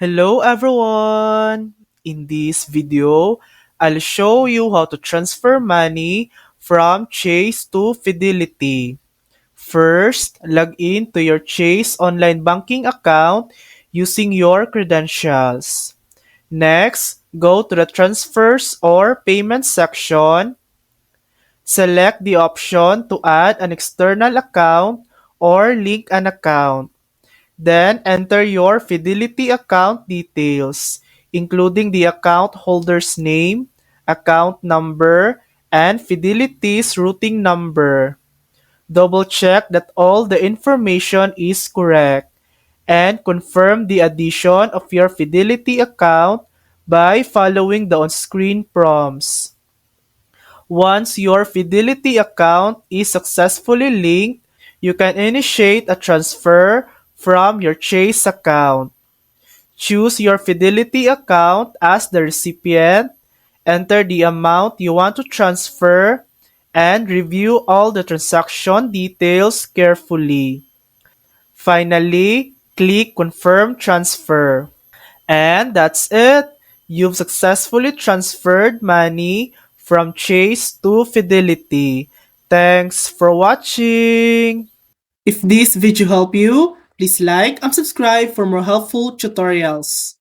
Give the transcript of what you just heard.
Hello everyone! In this video, I'll show you how to transfer money from Chase to Fidelity. First, log in to your Chase online banking account using your credentials. Next, go to the Transfers or Payment section. Select the option to add an external account or link an account. Then enter your Fidelity account details, including the account holder's name, account number, and Fidelity's routing number. Double check that all the information is correct and confirm the addition of your Fidelity account by following the on-screen prompts. Once your Fidelity account is successfully linked, you can initiate a transfer from your Chase account. Choose your Fidelity account as the recipient, enter the amount you want to transfer, and review all the transaction details carefully. Finally, click Confirm Transfer. And that's it. You've successfully transferred money from Chase to Fidelity. Thanks for watching. If this video helped you, please like and subscribe for more helpful tutorials.